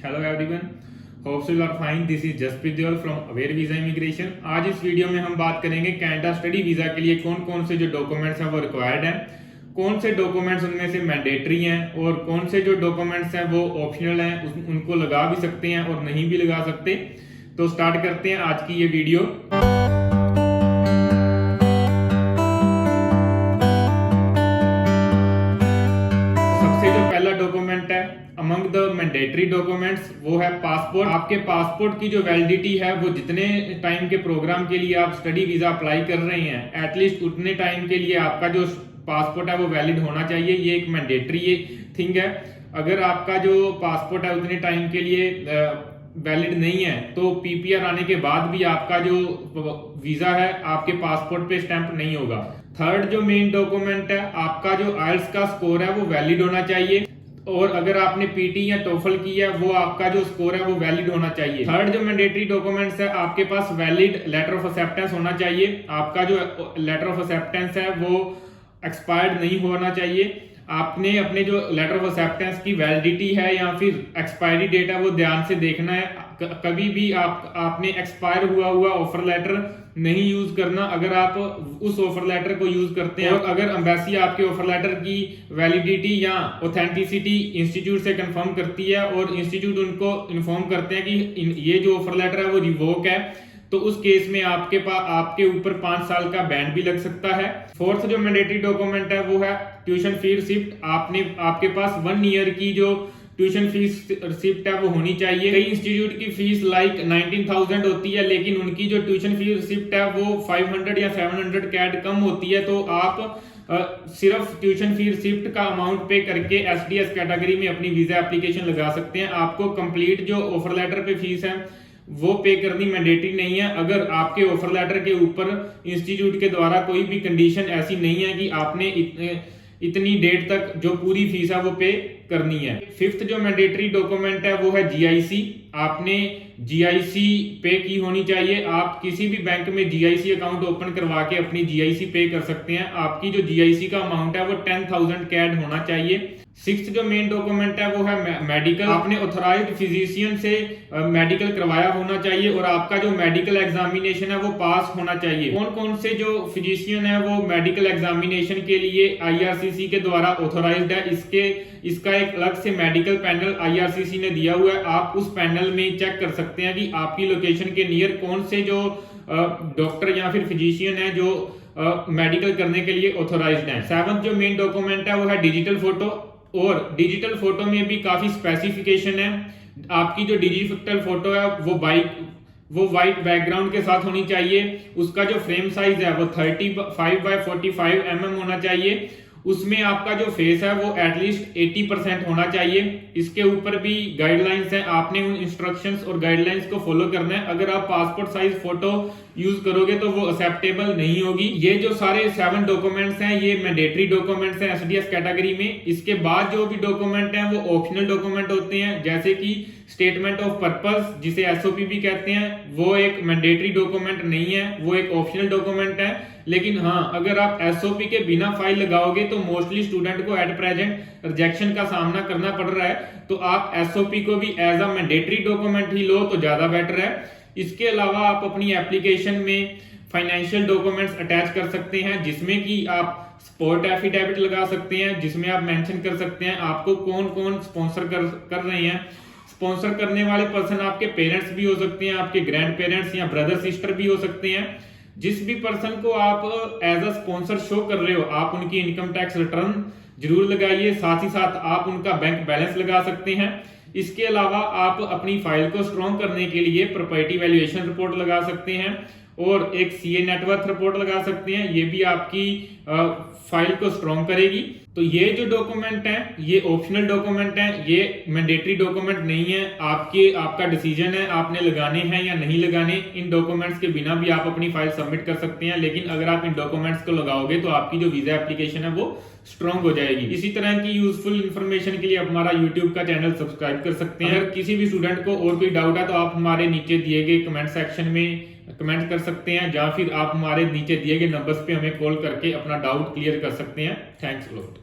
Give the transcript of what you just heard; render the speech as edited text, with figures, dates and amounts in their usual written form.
Hello everyone, hope you are fine. This is Jaspreet Deol from Aware Visa Immigration. आज इस video में हम बात करेंगे कनाडा स्टडी वीजा के लिए कौन कौन से जो डॉक्यूमेंट्स हैं वो रिक्वायर्ड हैं, कौन से डॉक्यूमेंट्स उनमें से मैंडेटरी हैं और कौन से जो डॉक्यूमेंट्स हैं वो ऑप्शनल हैं, उनको लगा भी सकते हैं और नहीं भी लगा सकते। तो स्टार्ट करते हैं आज की ये वीडियो। पहला डॉक्यूमेंट है अमंग द मैंडेटरी डॉक्यूमेंट्स, वो है पासपोर्ट। आपके पासपोर्ट की जो वैलिडिटी है वो जितने टाइम के प्रोग्राम के लिए आप स्टडी वीजा अप्लाई कर रहे हैं एटलीस्ट उतने टाइम के लिए आपका जो पासपोर्ट है वो वैलिड होना चाहिए। ये एक मैंडेटरी थिंग है। अगर आपका जो पासपोर्ट है उतने टाइम के लिए वैलिड नहीं है तो पीपीआर आने के बाद भी आपका जो वीजा है आपके पासपोर्ट पे स्टैंप नहीं होगा। थर्ड जो मेन डॉक्यूमेंट है, आपका जो आइल्स का स्कोर है वो वैलिड होना चाहिए और अगर आपने पीटी या टोफल की है वो आपका जो स्कोर है वो वैलिड होना चाहिए। थर्ड जो मैंडेटरी डॉक्यूमेंट्स है, आपके पास वैलिड लेटर ऑफ एक्सेप्टेंस होना चाहिए। आपका जो लेटर ऑफ एक्सेप्टेंस है वो एक्सपायर्ड नहीं होना चाहिए। आपने अपने जो लेटर ऑफ एक्सेप्टेंस की वैलिडिटी है या फिर एक्सपायरी डेट है वो ध्यान से देखना है। कभी भी आपने एक्सपायर हुआ ऑफर लेटर नहीं यूज करना। अगर आप उस ऑफर लेटर को यूज करते हैं और अगर एम्बेसी आपके ऑफर लेटर की वैलिडिटी या ऑथेंटिसिटी इंस्टीट्यूट से कंफर्म करती है और इंस्टीट्यूट उनको इन्फॉर्म करते हैं कि ये जो ऑफर लेटर है वो रिवोक है, तो उस केस में आपके ऊपर 5 साल का बैन भी लग सकता है। फोर्थ जो मैंडेटरी डॉक्यूमेंट है वो है ट्यूशन फीस रिसिप्ट। आपके पास 1 ईयर की जो ट्यूशन फीस रिसिप्ट है वो होनी चाहिए। कई इंस्टीट्यूट की फीस लाइक 19,000 होती है लेकिन उनकी जो ट्यूशन फीस रिसिप्ट है वो 500 या 700 कैड कम होती है, तो आप सिर्फ ट्यूशन फी रिसिप्ट का अमाउंट पे करके एसडीएस कैटेगरी में अपनी वीजा एप्लीकेशन लगा सकते हैं। आपको कंप्लीट जो ऑफर लेटर पे फीस है वो पे करनी मैंडेटरी नहीं है। अगर आपके ऑफर लेटर के ऊपर इंस्टीट्यूट के द्वारा कोई भी कंडीशन ऐसी नहीं है कि आपने इतनी डेट तक जो पूरी फीस है वो पे करनी है। फिफ्थ जो मैंडेटरी डॉक्यूमेंट है वो है जीआईसी। आपने जीआईसी पे की होनी चाहिए। आप किसी भी बैंक में जीआईसी अकाउंट ओपन करवा के अपनी जीआईसी पे कर सकते हैं। आपकी जो जीआईसी का अमाउंट है वो 10,000 कैड होना चाहिए। सिक्स्थ जो मेन डॉक्यूमेंट है वो है मेडिकल। आपने ऑथराइज्ड फिजिशियन से मेडिकल करवाया होना चाहिए और आपका जो मेडिकल एग्जामिनेशन है वो पास होना चाहिए। कौन कौन से जो फिजिशियन है वो मेडिकल एग्जामिनेशन के लिए आईआरसीसी के द्वारा ऑथराइज्ड है, इसका एक अलग से मेडिकल पैनल आईआरसीसी ने दिया हुआ है। आप उस पैनल में चेक कर सकते हैं कि आपकी लोकेशन के नियर कौन से जो डॉक्टर या फिर फिजिशियन है जो मेडिकल करने के लिए ऑथराइज्ड है। सेवंथ जो मेन डॉक्यूमेंट है वो है डिजिटल फोटो, और डिजिटल फोटो में भी काफी स्पेसिफिकेशन है। आपकी जो डिजिटल फोटो है वो वाइट बैकग्राउंड के साथ होनी चाहिए। उसका जो फ्रेम साइज है वो 35x45 mm होना चाहिए। उसमें आपका जो फेस है वो एटलीस्ट 80% होना चाहिए। इसके ऊपर भी गाइडलाइंस हैं, आपने उन इंस्ट्रक्शंस और गाइडलाइंस को फॉलो करना है। अगर आप पासपोर्ट साइज फोटो यूज करोगे तो वो एक्सेप्टेबल नहीं होगी। ये जो सारे 7 डॉक्यूमेंट्स हैं ये मैंडेटरी डॉक्यूमेंट्स हैं एसडीएस कैटेगरी में। इसके बाद जो भी डॉक्यूमेंट हैं वो ऑप्शनल डॉक्यूमेंट होते हैं, जैसे कि स्टेटमेंट ऑफ पर्पस जिसे एसओपी भी कहते हैं। वो एक मैंडेटरी डॉक्यूमेंट नहीं है, वो एक ऑप्शनल डॉक्यूमेंट है। लेकिन हाँ, अगर आप एसओपी के बिना फाइल लगाओगे तो मोस्टली स्टूडेंट को एट प्रेजेंट रिजेक्शन का सामना करना पड़ रहा है, तो आप एसओपी को भी एज अ मैंडेटरी डॉक्यूमेंट ही लो तो ज्यादा बेटर है। इसके अलावा आप अपनी एप्लीकेशन में फाइनेंशियल डॉक्यूमेंट्स अटैच कर सकते हैं, जिसमें कि आप सपोर्ट एफिडेविट लगा सकते हैं, जिसमें आप मेंशन कर सकते हैं आपको कौन कौन स्पॉन्सर कर रहे हैं। स्पॉन्सर करने वाले पर्सन आपके पेरेंट्स भी हो सकते हैं, आपके ग्रैंड पेरेंट्स या ब्रदर सिस्टर भी हो सकते हैं। जिस भी पर्सन को आप एज अ स्पॉन्सर शो कर रहे हो आप उनकी इनकम टैक्स रिटर्न जरूर लगाइए। साथ ही साथ आप उनका बैंक बैलेंस लगा सकते हैं। इसके अलावा आप अपनी फाइल को स्ट्रॉन्ग करने के लिए प्रॉपर्टी वैल्यूएशन रिपोर्ट लगा सकते हैं और एक सीए नेटवर्थ रिपोर्ट लगा सकते हैं। ये भी आपकी फाइल को स्ट्रॉन्ग करेगी। तो ये जो डॉक्यूमेंट हैं ये ऑप्शनल डॉक्यूमेंट हैं, ये मैंडेटरी डॉक्यूमेंट नहीं है। आपका डिसीजन है आपने लगाने हैं या नहीं लगाने। इन डॉक्यूमेंट्स के बिना भी आप अपनी फाइल सबमिट कर सकते हैं, लेकिन अगर आप इन डॉक्यूमेंट्स को लगाओगे तो आपकी जो वीजा एप्लीकेशन है वो स्ट्रॉन्ग हो जाएगी। इसी तरह की यूजफुल इंफॉर्मेशन के लिए आप हमारा यूट्यूब का चैनल सब्सक्राइब कर सकते हैं। अगर किसी भी स्टूडेंट को और कोई डाउट है तो आप हमारे नीचे दिए गए कमेंट सेक्शन में कमेंट कर सकते हैं, या फिर आप हमारे नीचे दिए गए नंबर्स पे हमें कॉल करके अपना डाउट क्लियर कर सकते हैं। Thanks a lot.